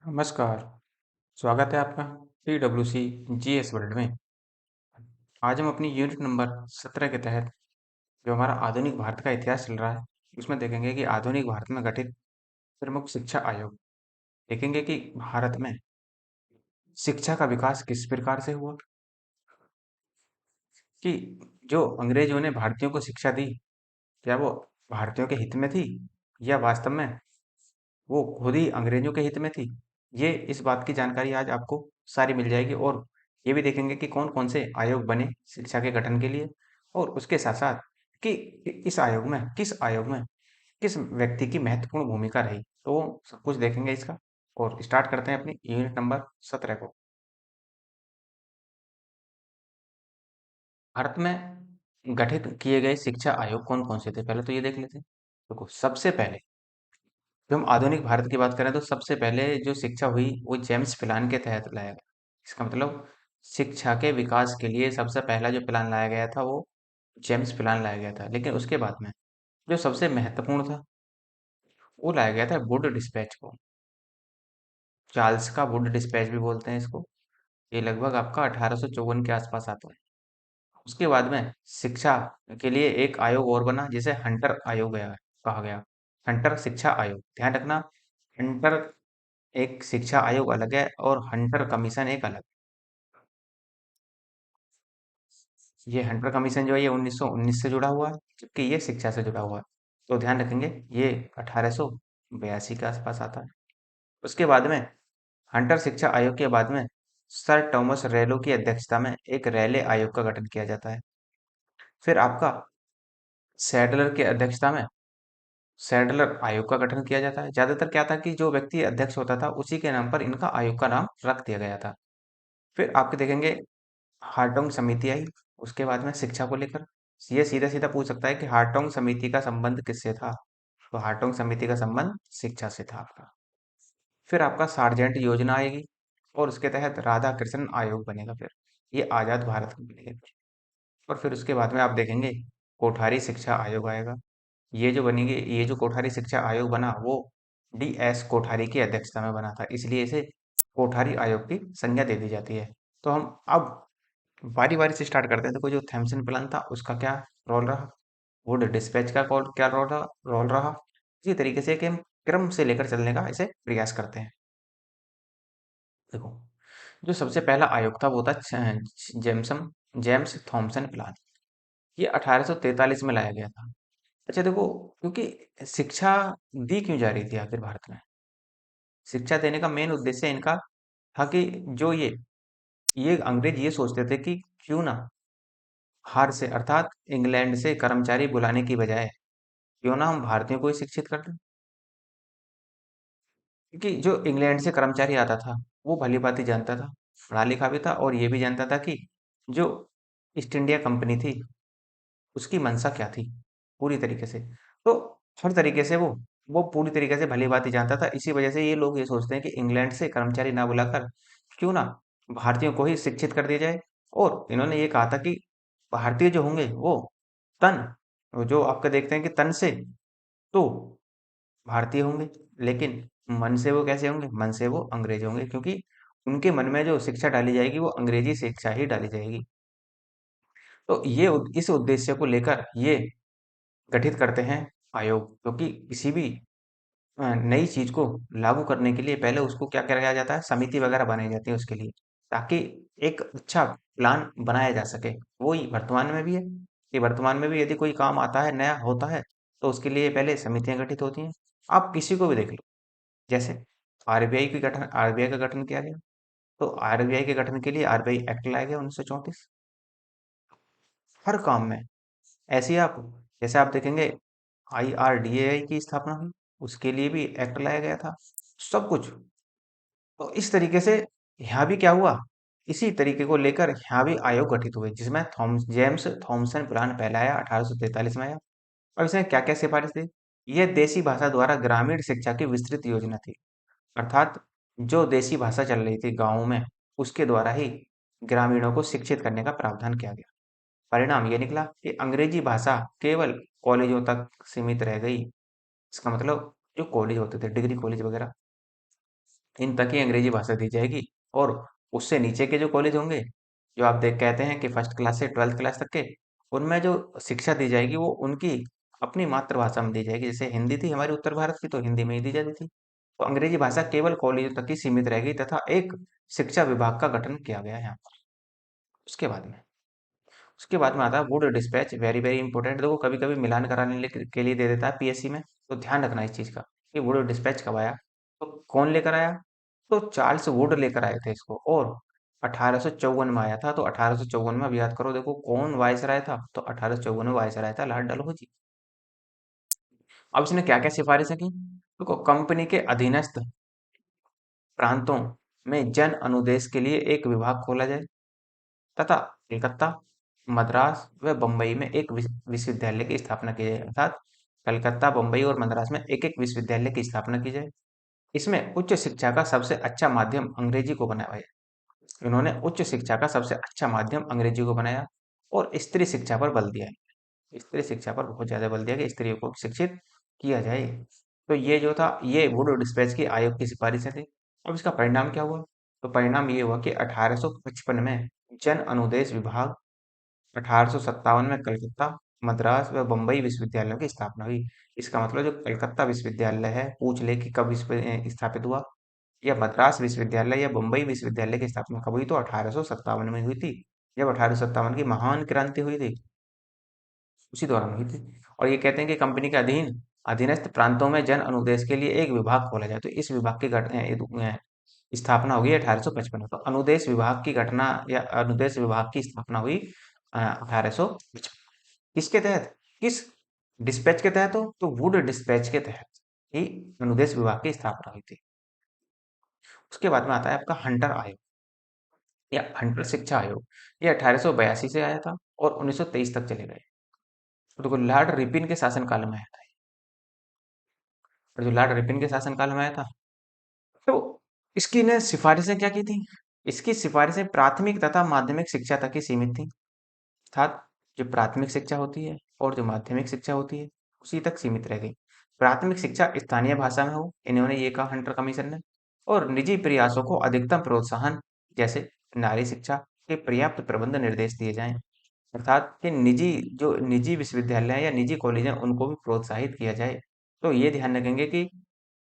नमस्कार, स्वागत है आपका PWC जीएस वर्ल्ड में। आज हम अपनी यूनिट नंबर 17 के तहत जो हमारा आधुनिक भारत का इतिहास चल रहा है, उसमें देखेंगे कि आधुनिक भारत में गठित प्रमुख शिक्षा आयोग। देखेंगे कि भारत में शिक्षा का विकास किस प्रकार से हुआ, कि जो अंग्रेजों ने भारतीयों को शिक्षा दी, क्या वो भारतीयों के हित में थी या वास्तव में वो खुद ही अंग्रेजों के हित में थी। ये इस बात की जानकारी आज आपको सारी मिल जाएगी और ये भी देखेंगे कि कौन कौन से आयोग बने शिक्षा के गठन के लिए और उसके साथ साथ कि इस आयोग में किस व्यक्ति की महत्वपूर्ण भूमिका रही, तो वो सब कुछ देखेंगे इसका। और स्टार्ट करते हैं अपनी यूनिट नंबर 17 को। भारत में गठित किए गए शिक्षा आयोग कौन कौन से थे, पहले तो ये देख लेते हैं। देखो, सबसे पहले जब हम आधुनिक भारत की बात करें तो सबसे पहले जो शिक्षा हुई वो जेम्स प्लान के तहत लाया गया। इसका मतलब शिक्षा के विकास के लिए सबसे पहला जो प्लान लाया गया था वो जेम्स प्लान लाया गया था। लेकिन उसके बाद में जो सबसे महत्वपूर्ण था वो लाया गया था वुड डिस्पैच को। चार्ल्स का वुड डिस्पैच भी बोलते हैं इसको। ये लगभग आपका 1854 के आसपास आता है। उसके बाद में शिक्षा के लिए एक आयोग और बना जिसे हंटर आयोग कहा गया। हंटर शिक्षा आयोग, ध्यान रखना, हंटर एक शिक्षा आयोग अलग है और हंटर कमीशन एक अलग। ये हंटर कमीशन जो है ये 1919 से जुड़ा हुआ है, जबकि ये शिक्षा से जुड़ा हुआ है। तो ध्यान रखेंगे ये 1882 के आसपास आता है। उसके बाद में हंटर शिक्षा आयोग के बाद में सर थॉमस रेलो की अध्यक्षता में एक रेले आयोग का गठन किया जाता है। फिर आपका सैडलर की अध्यक्षता में सैडलर आयोग का गठन किया जाता है। ज्यादातर क्या था कि जो व्यक्ति अध्यक्ष होता था उसी के नाम पर इनका आयोग का नाम रख दिया गया था। फिर आपके देखेंगे हार्टोंग समिति आई उसके बाद में शिक्षा को लेकर। ये सीधा सीधा पूछ सकता है कि हार्टोंग समिति का संबंध किससे था, तो हार्टोंग समिति का संबंध शिक्षा से था आपका। फिर आपका सार्जेंट योजना आएगी और उसके तहत राधा कृष्ण आयोग बनेगा। फिर ये आजाद भारत में बनेगा। और फिर उसके बाद में आप देखेंगे कोठारी शिक्षा आयोग आएगा। ये जो कोठारी शिक्षा आयोग बना वो DS कोठारी की अध्यक्षता में बना था, इसलिए इसे कोठारी आयोग की संज्ञा दे दी जाती है। तो हम अब बारी बारी से स्टार्ट करते हैं। देखो, जो थैमसन प्लान था उसका क्या रोल रहा, वुड डिस्पैच का क्या रोल रहा। इसी तरीके से कि हम क्रम से लेकर चलने का इसे प्रयास करते हैं। देखो, जो सबसे पहला आयोग था वो था जेम्सन जेम्स थॉमसन प्लान। ये 1843 में लाया गया था। अच्छा देखो, क्योंकि शिक्षा दी क्यों जा रही थी आखिर भारत में, शिक्षा देने का मेन उद्देश्य इनका था कि जो ये अंग्रेज ये सोचते थे कि क्यों ना बाहर से अर्थात इंग्लैंड से कर्मचारी बुलाने की बजाय क्यों ना हम भारतीयों को ही शिक्षित कर दें। क्योंकि जो इंग्लैंड से कर्मचारी आता था वो भली भांति जानता था, पढ़ा लिखा भी था और ये भी जानता था कि जो ईस्ट इंडिया कंपनी थी उसकी मंशा क्या थी पूरी तरीके से। तो हर तरीके से वो पूरी तरीके से भली भांति जानता था। इसी वजह से ये लोग ये सोचते हैं कि इंग्लैंड से कर्मचारी ना बुलाकर क्यों ना भारतीयों को ही शिक्षित कर दिया जाए। और इन्होंने ये कहा था कि भारतीय जो होंगे वो तन वो जो आपका देखते हैं कि तन से तो भारतीय होंगे, लेकिन मन से वो कैसे होंगे, मन से वो अंग्रेज होंगे, क्योंकि उनके मन में जो शिक्षा डाली जाएगी वो अंग्रेजी शिक्षा ही डाली जाएगी। तो इस उद्देश्य को लेकर ये गठित करते हैं आयोग, क्योंकि किसी भी नई चीज को लागू करने के लिए पहले उसको क्या किया जाता है, समिति वगैरह बनाई जाती है उसके लिए, ताकि एक अच्छा प्लान बनाया जा सके। वही वर्तमान में भी है कि वर्तमान में भी यदि कोई काम आता है, नया होता है, तो उसके लिए पहले समितियां गठित होती हैं। आप किसी को भी देख लो, जैसे आरबीआई का गठन किया गया, तो आरबीआई के गठन के लिए आरबीआई एक्ट लाया गया 1934। हर काम में ऐसे ही आप जैसे आप देखेंगे IRDAI की स्थापना हुई, उसके लिए भी एक्ट लाया गया था, सब कुछ। तो इस तरीके से यहाँ भी क्या हुआ, इसी तरीके को लेकर यहाँ भी आयोग गठित हुए, जिसमें जेम्स थॉमसन प्लान पहला आया 1843 में आया। और इसमें क्या क्या सिफारिश थी, यह देसी भाषा द्वारा ग्रामीण शिक्षा की विस्तृत योजना थी। अर्थात जो देसी भाषा चल रही थी गाँव में उसके द्वारा ही ग्रामीणों को शिक्षित करने का प्रावधान किया गया। परिणाम ये निकला कि अंग्रेजी भाषा केवल कॉलेजों तक सीमित रह गई। इसका मतलब जो कॉलेज होते थे, डिग्री कॉलेज वगैरह, इन तक ही अंग्रेजी भाषा दी जाएगी। और उससे नीचे के जो कॉलेज होंगे, जो आप देख कहते हैं कि फर्स्ट क्लास से ट्वेल्थ क्लास तक के, उनमें जो शिक्षा दी जाएगी वो उनकी अपनी मातृभाषा में दी जाएगी। जैसे हिंदी थी हमारी उत्तर भारत की, तो हिंदी में ही दी जाती थी। तो अंग्रेजी भाषा केवल कॉलेजों तक ही सीमित रहेगी तथा एक शिक्षा विभाग का गठन किया गया है यहाँ पर। उसके बाद में उसके बाद में आता है Wood dispatch, very very important. देखो कभी कभी मिलान कराने के लिए दे देता है पीएससी में, तो ध्यान रखना इस चीज का कि वुड डिस्पैच कब आया। तो कौन लेकर आया? तो चार्ल्स वुड लेकर आए थे इसको, और 1854 में आया था। तो 1854 में अब याद करो, देखो कौन वायसराय था? तो 1854 में वायसराय था लॉर्ड डलहौजी। अब इसने क्या क्या सिफारिशें की? देखो, कंपनी के अधीनस्थ प्रांतों में जन अनुदेश के लिए एक विभाग खोला जाए, तथा कलकत्ता, मद्रास व बम्बई में एक विश्वविद्यालय की स्थापना की जाए। अर्थात कलकत्ता, बम्बई और मद्रास में एक एक विश्वविद्यालय की स्थापना की जाए। इसमें उच्च शिक्षा का सबसे अच्छा माध्यम अंग्रेजी को बनाया। इन्होंने उच्च शिक्षा का सबसे अच्छा माध्यम अंग्रेजी को बनाया, और स्त्री शिक्षा पर बल दिया है। स्त्री शिक्षा पर बहुत ज्यादा बल दिया कि स्त्रियों को शिक्षित किया जाए। तो ये जो था, ये वुड और डिस्पैच की आयोग की सिफारिशें थी। अब इसका परिणाम क्या हुआ? तो परिणाम ये हुआ कि 1855 में जन अनुदेश विभाग, 1857 में कलकत्ता, मद्रास व बम्बई विश्वविद्यालयों की स्थापना हुई। इसका मतलब जो कलकत्ता विश्वविद्यालय है, पूछ ले कि कब स्थापित हुआ, या मद्रास विश्वविद्यालय या बम्बई विश्वविद्यालय की स्थापना कब हुई? तो 1857 में हुई थी, जब 1857 की महान क्रांति हुई थी, उसी दौरान हुई थी। और ये कहते हैं कि कंपनी के अधीनस्थ प्रांतों में जन अनुदेश के लिए एक विभाग खोला जाए। तो इस विभाग की स्थापना हुई 1855 में। तो अनुदेश विभाग की घटना या अनुदेश विभाग की स्थापना हुई 1855। किसके तहत? किस डिस्पैच के तहत? तो वुड डिस्पैच के तहत ही अनुदेश विभाग की स्थापना हुई थी। उसके बाद में आता है आपका हंटर आयोग या हंटर शिक्षा आयोग। ये 1882 से आया था और 1923 तक चले गए। तो देखो, लॉर्ड रिपिन के शासनकाल में आया था। और जो लॉर्ड रिपिन के शासनकाल में आया था, तो इसकी ने सिफारिशें क्या की थी? इसकी सिफारिशें प्राथमिक तथा माध्यमिक शिक्षा तक ही सीमित थी। अर्थात जो प्राथमिक शिक्षा होती है और जो माध्यमिक शिक्षा होती है, उसी तक सीमित रह गई। प्राथमिक शिक्षा स्थानीय भाषा में हो, इन्होंने ये कहा हंटर कमीशन ने। और निजी प्रयासों को अधिकतम प्रोत्साहन, जैसे नारी शिक्षा के पर्याप्त प्रबंध निर्देश दिए जाएं। अर्थात कि जो निजी विश्वविद्यालय हैं या निजी कॉलेज हैं, उनको भी प्रोत्साहित किया जाए। तो ये ध्यान रखेंगे कि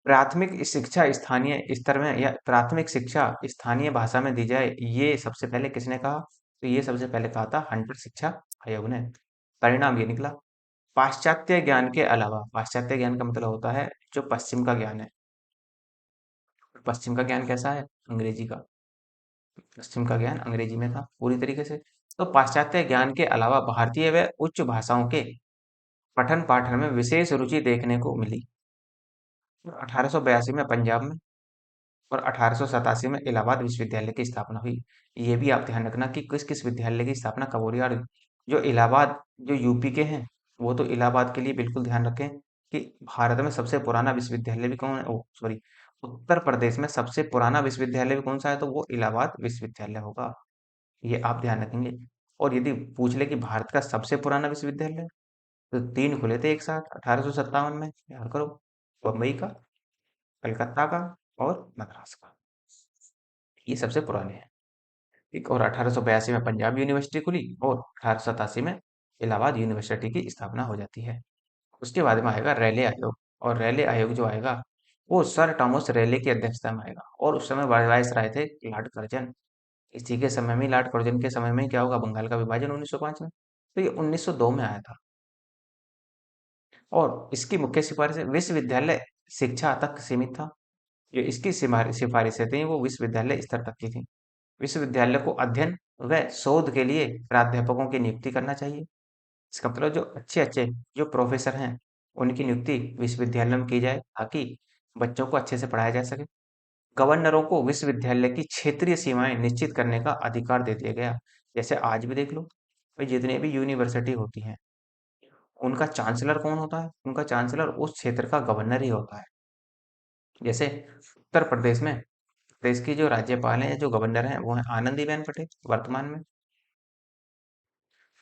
प्राथमिक शिक्षा स्थानीय स्तर में या प्राथमिक शिक्षा स्थानीय भाषा में दी जाए। ये सबसे पहले किसने कहा? तो ये सबसे पहले कहा था हंटर शिक्षा आयोग ने। परिणाम ये निकला। पाश्चात्य ज्ञान के अलावा, पाश्चात्य ज्ञान का मतलब होता है जो पश्चिम का ज्ञान है। पश्चिम का ज्ञान कैसा है? अंग्रेजी का। पश्चिम का ज्ञान अंग्रेजी में था पूरी तरीके से। तो पाश्चात्य ज्ञान के अलावा भारतीय व उच्च भाषाओं के पठन पाठन में विशेष रुचि देखने को मिली। 1882 में पंजाब में और 1887 में इलाहाबाद विश्वविद्यालय की स्थापना हुई। ये भी आप ध्यान रखना कि किस किस विद्यालय की स्थापना कब हो रही है। और जो इलाहाबाद, जो यूपी के हैं, वो तो इलाहाबाद के लिए बिल्कुल ध्यान रखें कि भारत में सबसे पुराना विश्वविद्यालय भी कौन है? ओ सॉरी, उत्तर प्रदेश में सबसे पुराना विश्वविद्यालय भी कौन सा है? तो वो इलाहाबाद विश्वविद्यालय होगा। ये आप ध्यान रखेंगे। और यदि पूछ ले कि भारत का सबसे पुराना विश्वविद्यालय, तो तीन खुले थे एक साथ 1857 में, याद करो। बम्बई का, कलकत्ता का और मद्रास का, ये सबसे पुराने हैं। ठीक। और 1882 में पंजाब यूनिवर्सिटी खुली और 1887 में इलाहाबाद यूनिवर्सिटी की स्थापना हो जाती है। उसके बाद में आएगा रेले आयोग। और रेले आयोग जो आएगा, वो सर टॉमस रेले की अध्यक्षता में आएगा। और उस समय वायसराय थे लॉर्ड कर्जन। इसी के समय में, लॉर्ड कर्जन के समय में क्या होगा? बंगाल का विभाजन 1905 में। तो ये 1902 में आया था। और इसकी मुख्य सिफारिश विश्वविद्यालय शिक्षा तक सीमित था। जो इसकी सिफारिशें थी वो विश्वविद्यालय स्तर तक की थी। विश्वविद्यालय को अध्ययन व शोध के लिए प्राध्यापकों की नियुक्ति करना चाहिए। इसका मतलब जो अच्छे अच्छे जो प्रोफेसर हैं, उनकी नियुक्ति विश्वविद्यालय में की जाए, ताकि बच्चों को अच्छे से पढ़ाया जा सके। गवर्नरों को विश्वविद्यालय की क्षेत्रीय सीमाएं निश्चित करने का अधिकार दे दिया गया। जैसे आज भी देख लो, भाई जितने भी यूनिवर्सिटी होती हैं, उनका चांसलर कौन होता है? उनका चांसलर उस क्षेत्र का गवर्नर ही होता है। जैसे उत्तर प्रदेश में, देश की जो राज्यपाल हैं, जो गवर्नर हैं, वो हैं आनंदीबेन पटेल वर्तमान में।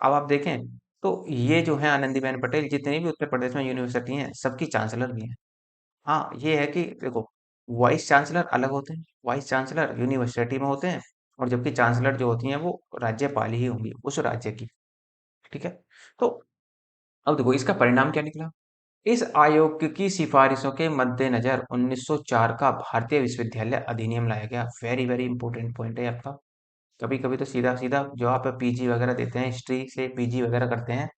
अब आप देखें, तो ये जो है आनंदीबेन पटेल, जितनी भी उत्तर प्रदेश में यूनिवर्सिटी हैं, सबकी चांसलर भी हैं। हाँ, ये है कि देखो, वाइस चांसलर अलग होते हैं। वाइस चांसलर यूनिवर्सिटी में होते हैं, और जबकि चांसलर जो होती हैं वो राज्यपाल ही होंगी उस राज्य की। ठीक है। तो अब देखो इसका परिणाम क्या निकला। इस आयोग की सिफारिशों के मद्देनजर 1904 का भारतीय विश्वविद्यालय अधिनियम लाया गया। वेरी वेरी इंपॉर्टेंट पॉइंट है आपका। कभी कभी तो सीधा सीधा जो आप पीजी वगैरह देते हैं, हिस्ट्री से पीजी वगैरह करते हैं,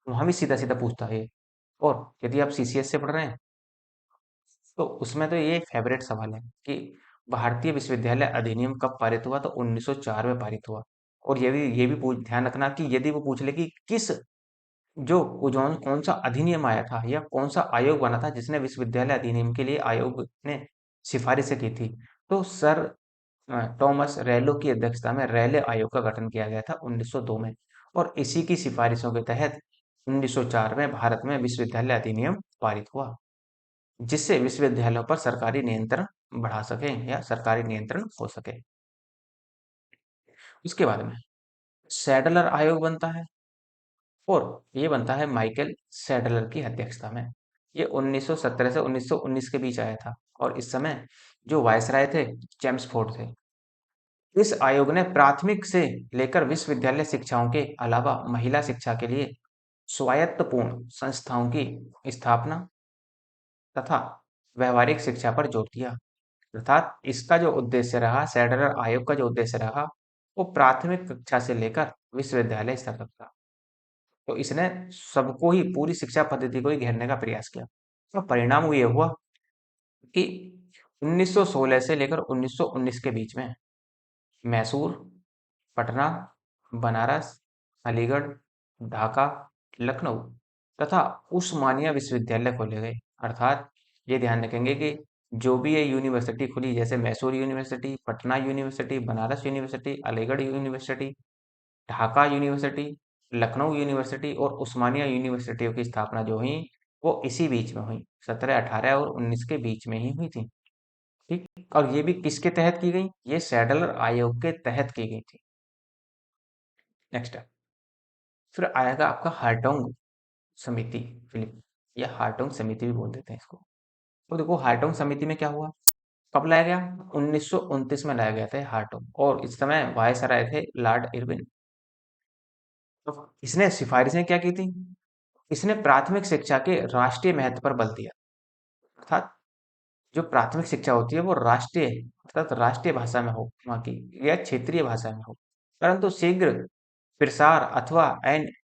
वहां भी सीधा सीधा पूछता है ये। और यदि आप सीसीएस से पढ़ रहे हैं तो उसमें तो ये फेवरेट सवाल है कि भारतीय विश्वविद्यालय अधिनियम कब पारित हुआ, तो 1904 में पारित हुआ। और ये भी ध्यान रखना कि यदि वो पूछ ले कि किस जो कौन सा अधिनियम आया था या कौन सा आयोग बना था जिसने विश्वविद्यालय अधिनियम के लिए आयोग ने सिफारिशें की थी, तो सर टॉमस रेलो की अध्यक्षता में रेले आयोग का गठन किया गया था 1902 में। और इसी की सिफारिशों के तहत 1904 में भारत में विश्वविद्यालय अधिनियम पारित हुआ, जिससे विश्वविद्यालयों पर सरकारी नियंत्रण बढ़ा सके या सरकारी नियंत्रण हो सके। उसके बाद में सैडलर आयोग बनता है, और ये बनता है माइकल सैडलर की अध्यक्षता में। ये 1917 से 1919 के बीच आया था, और इस समय जो वायसराय थे चेम्सफोर्ड थे। इस आयोग ने प्राथमिक से लेकर विश्वविद्यालय शिक्षाओं के अलावा महिला शिक्षा के लिए स्वायत्तपूर्ण संस्थाओं की स्थापना तथा व्यवहारिक शिक्षा पर जोर दिया। अर्थात इसका जो उद्देश्य रहा, सैडलर आयोग का जो उद्देश्य रहा, वो प्राथमिक कक्षा से लेकर विश्वविद्यालय स्तर तक था। तो इसने सबको ही, पूरी शिक्षा पद्धति को ही घेरने का प्रयास किया। तो परिणाम ये हुआ कि 1916 से लेकर 1919 के बीच में मैसूर, पटना, बनारस, अलीगढ़, ढाका, लखनऊ तथा उस्मानिया विश्वविद्यालय खोले गए। अर्थात ये ध्यान रखेंगे कि जो भी ये यूनिवर्सिटी खुली, जैसे Mysore university, Patna university, Banaras university, Aligarh university, Dhaka university, Lucknow university और उस्मानिया यूनिवर्सिटियों की स्थापना जो हुई, वो इसी बीच में हुई, 17, 18 और 19 के बीच में ही हुई थी। ठीक, और ये भी किसके तहत की गई, ये सैडलर आयोग के तहत की गई थी। नेक्स्ट है, फिर आएगा आपका हार्टोंग समिति फिलिप, या हार्टोंग समिति भी बोल देते हैं इसको। तो देखो हार्टोंग समिति में क्या हुआ, कब लाया गया, 1929 में लाया गया था हार्टोंग, और इस समय वायसराय थे लॉर्ड इरविन। तो इसने सिफारिशें क्या की थी, इसने प्राथमिक शिक्षा के राष्ट्रीय महत्व पर बल दिया। अर्थात जो प्राथमिक शिक्षा होती है वो राष्ट्रीय, अर्थात राष्ट्रीय भाषा में हो वहाँ की, या क्षेत्रीय भाषा में हो, परंतु शीघ्र प्रसार अथवा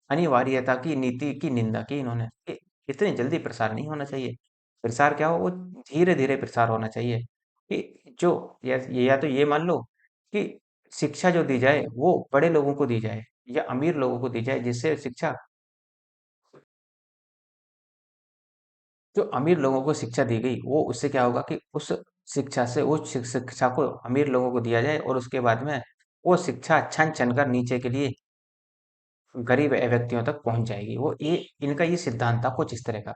अनिवार्यता की नीति की निंदा की इन्होंने कि इतनी जल्दी प्रसार नहीं होना चाहिए। प्रसार क्या हो, वो धीरे धीरे प्रसार होना चाहिए। कि जो या तो ये मान लो कि शिक्षा जो दी जाए वो बड़े लोगों को दी जाए या अमीर लोगों को दी जाए, जिससे शिक्षा, जो अमीर लोगों को शिक्षा दी गई वो उससे क्या होगा कि उस शिक्षा से, उस शिक्षा को अमीर लोगों को दिया जाए, और उसके बाद में वो शिक्षा छन छन कर नीचे के लिए गरीब व्यक्तियों तक पहुंच जाएगी। वो ये इनका ये सिद्धांत था कुछ इस तरह का।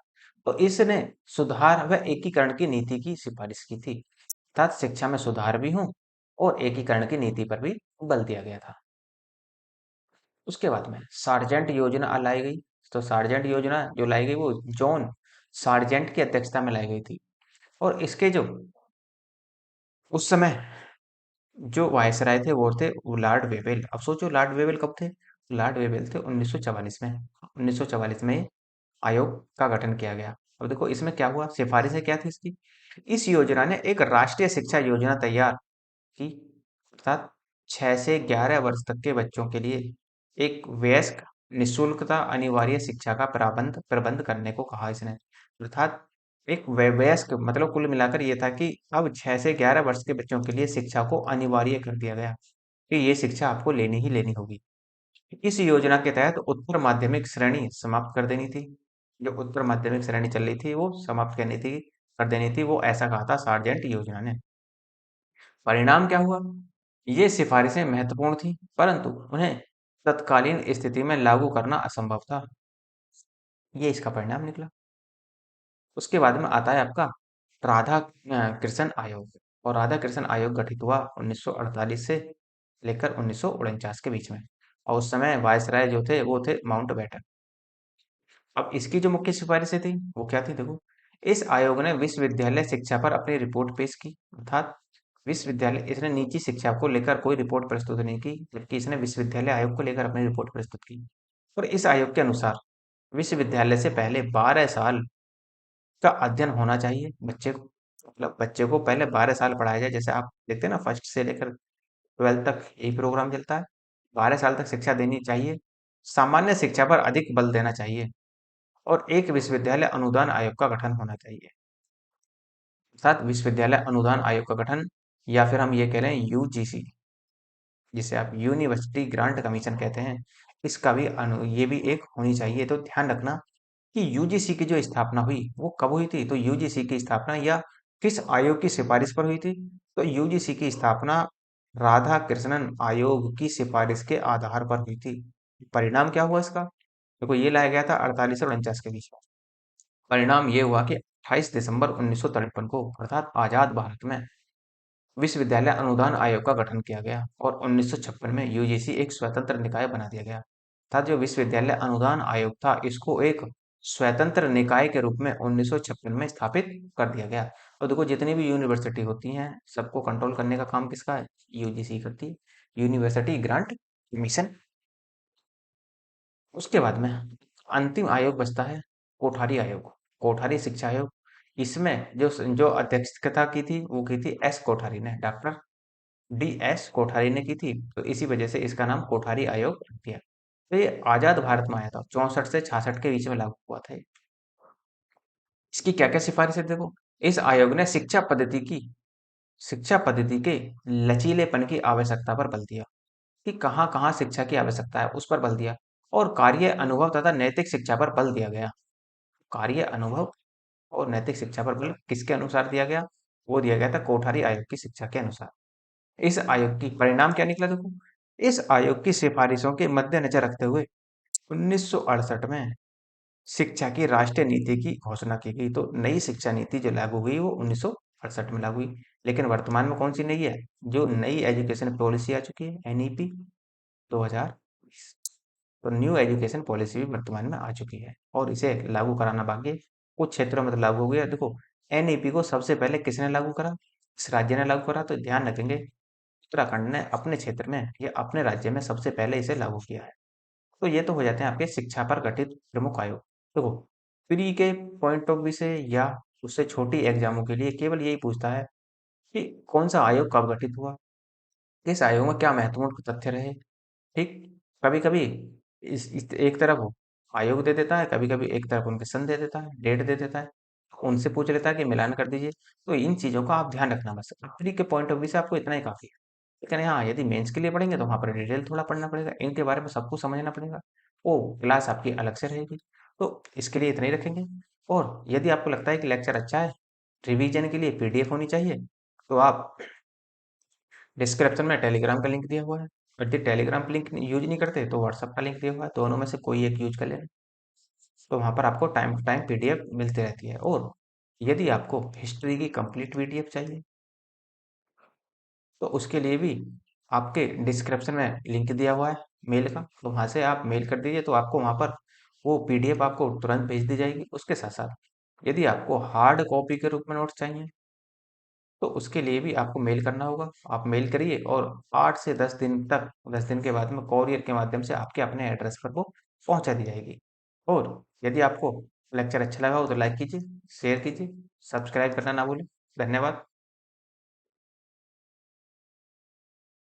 तो इसने सुधार व एकीकरण की नीति की सिफारिश की थी, अर्थात शिक्षा में सुधार भी हो और एकीकरण की नीति पर भी बल दिया गया था। उसके बाद में सार्जेंट योजना लाई गई। तो सार्जेंट योजना जो लाई गई वो जॉन सार्जेंट की अध्यक्षता में लाई गई थी। और इसके जो उस समय जो वायसराय थे वो थे लॉर्ड वेवेल। अब सोचो लॉर्ड वेवेल कब थे, लॉर्ड वेवेल थे 1944 में। 1944 में आयोग का गठन किया गया। अब देखो इसमें क्या हुआ, सिफारिशें क्या थी इसकी। इस योजना ने एक राष्ट्रीय शिक्षा योजना तैयार की, अर्थात 6 से 11 वर्ष तक के बच्चों के लिए एक वयस्क निशुल्कता अनिवार्य शिक्षा का प्रबंध प्रबंध करने को कहा इसने। अर्थात एक वयस्क मतलब कुल मिलाकर ये था कि अब 6 से 11 वर्ष के बच्चों के लिए शिक्षा को अनिवार्य कर दिया गया कि ये शिक्षा आपको लेनी ही लेनी होगी। इस योजना के तहत उत्तर माध्यमिक श्रेणी समाप्त कर देनी थी। जो उत्तर माध्यमिक श्रेणी चल रही थी वो समाप्त करनी थी, कर देनी थी, वो ऐसा कहा था सार्जेंट योजना ने। परिणाम क्या हुआ, ये सिफारिशें महत्वपूर्ण थी, परंतु उन्हें तत्कालीन स्थिति में लागू करना असंभव था। ये इसका परिणाम निकला। उसके बाद में आता है आपका राधा कृष्ण आयोग। और राधा कृष्ण आयोग गठित हुआ 1948 से लेकर 1949 के बीच में। और उस समय वायसराय जो थे वो थे माउंटबेटन। अब इसकी जो मुख्य सिफारिशें थी वो क्या थी देखो, इस आयोग ने विश्वविद्यालय शिक्षा पर अपनी रिपोर्ट पेश की, अर्थात विश्वविद्यालय इसने निजी शिक्षा को लेकर कोई रिपोर्ट प्रस्तुत नहीं की, जबकि इसने विश्वविद्यालय आयोग को लेकर अपनी रिपोर्ट प्रस्तुत की। और इस आयोग के अनुसार विश्वविद्यालय से पहले 12 साल का अध्ययन होना चाहिए बच्चे को, मतलब बच्चे को पहले 12 साल पढ़ाया जाए। जैसे आप देखते हैं ना, फर्स्ट से लेकर 12th तक यही प्रोग्राम चलता है। 12 साल तक शिक्षा देनी चाहिए। सामान्य शिक्षा पर अधिक बल देना चाहिए और एक विश्वविद्यालय अनुदान आयोग का गठन होना चाहिए। अर्थात विश्वविद्यालय अनुदान आयोग का गठन, या फिर हम ये कह रहे हैं यूजीसी, जिसे आप यूनिवर्सिटी ग्रांट कमीशन कहते हैं, इसका भी ये भी एक होनी चाहिए। तो ध्यान रखना कि यूजीसी की जो स्थापना हुई वो कब हुई थी। तो यूजीसी की स्थापना या किस आयोग की सिफारिश पर हुई थी। तो यूजीसी की स्थापना राधा कृष्णन आयोग की सिफारिश के आधार पर हुई थी। परिणाम क्या हुआ इसका, देखो ये लाया गया था 48 और 49 के बीच में। परिणाम ये हुआ कि 28 दिसंबर 1953 को, अर्थात आजाद भारत में, विश्वविद्यालय अनुदान आयोग का गठन किया गया और 1956 में यूजीसी एक स्वतंत्र निकाय बना दिया गया। था जो विश्वविद्यालय अनुदान आयोग था, इसको एक स्वतंत्र निकाय के रूप में 1956 में स्थापित कर दिया गया। और देखो जितनी भी यूनिवर्सिटी होती हैं, सबको कंट्रोल करने का काम किसका है, यूजीसी करती है, यूनिवर्सिटी ग्रांट कमीशन। उसके बाद में अंतिम आयोग बचता है कोठारी आयोग, कोठारी शिक्षा आयोग। इसमें जो जो अध्यक्षता की थी वो की थी एस कोठारी ने, डॉक्टर डी एस कोठारी ने की थी। तो इसी वजह से इसका नाम कोठारी आयोग रख दिया। तो ये आजाद भारत में आया था, 64 से 66 के बीच में लागू हुआ था ये। इसकी क्या क्या सिफारिश है देखो, इस आयोग ने शिक्षा पद्धति के लचीलेपन की आवश्यकता पर बल दिया, कि कहाँ कहाँ शिक्षा की आवश्यकता है उस पर बल दिया। और कार्य अनुभव तथा नैतिक शिक्षा पर बल दिया गया। कार्य अनुभव और नैतिक शिक्षा पर बल किसके अनुसार दिया गया, वो दिया गया था कोठारी आयोग की शिक्षा के अनुसार। इस आयोग की परिणाम क्या निकला देखो, इस आयोग की सिफारिशों के मद्देनजर रखते हुए 1968 में शिक्षा की राष्ट्रीय नीति की घोषणा की गई। तो नई शिक्षा नीति जो लागू हुई वो 1968 में लागू हुई। लेकिन वर्तमान में कौन सी नई है, जो नई एजुकेशन पॉलिसी आ चुकी है, एनईपी 2020। तो न्यू एजुकेशन पॉलिसी भी वर्तमान में आ चुकी है और इसे लागू कराना बाकी है। कुछ क्षेत्रों में तो लागू हो गया। देखो एनईपी को सबसे पहले किसने लागू करा, इस राज्य ने लागू करा। तो ध्यान रखेंगे, उत्तराखंड ने अपने क्षेत्र में या अपने राज्य में सबसे पहले इसे लागू किया है। तो ये तो हो जाते हैं आपके शिक्षा पर गठित प्रमुख आयोग। देखो प्री के पॉइंट ऑफ व्यू से या उससे छोटी एग्जामों के लिए केवल यही पूछता है कि कौन सा आयोग कब गठित हुआ, इस आयोग में क्या महत्वपूर्ण तथ्य रहे। ठीक, कभी कभी इस एक तरफ वो आयोग दे देता है, कभी कभी एक तरफ उनके सन दे देता है, डेट दे देता है, उनसे पूछ लेता है कि मिलान कर दीजिए। तो इन चीजों का आप ध्यान रखना, बस प्री के पॉइंट ऑफ व्यू से आपको इतना ही काफी है। लेकिन हाँ, यदि मेंस के लिए पढ़ेंगे तो वहाँ पर डिटेल थोड़ा पढ़ना पड़ेगा, इनके बारे में सब कुछ समझना पड़ेगा। वो क्लास आपकी अलग से रहेगी। तो इसके लिए इतना ही रखेंगे। और यदि आपको लगता है कि लेक्चर अच्छा है, रिवीजन के लिए पीडीएफ होनी चाहिए, तो आप डिस्क्रिप्शन में टेलीग्राम का लिंक दिया हुआ है। यदि टेलीग्राम लिंक यूज नहीं करते तो व्हाट्सएप का लिंक दिया हुआ है, दोनों में से कोई एक यूज कर लेना। तो वहाँ पर आपको टाइम टू टाइम पीडीएफ मिलती रहती है। और यदि आपको हिस्ट्री की कंप्लीट पीडीएफ चाहिए तो उसके लिए भी आपके डिस्क्रिप्शन में लिंक दिया हुआ है मेल का, तो वहाँ से आप मेल कर दीजिए, तो आपको वहाँ पर वो पीडीएफ आपको तुरंत भेज दी जाएगी। उसके साथ साथ यदि आपको हार्ड कॉपी के रूप में नोट्स चाहिए तो उसके लिए भी आपको मेल करना होगा। आप मेल करिए और 8 से 10 दिन तक, 10 दिन के बाद में कोरियर के माध्यम से आपके अपने एड्रेस पर वो पहुंचा दी जाएगी। और यदि आपको लेक्चर अच्छा लगा हो तो लाइक कीजिए, शेयर कीजिए, सब्सक्राइब करना ना भूलें। धन्यवाद।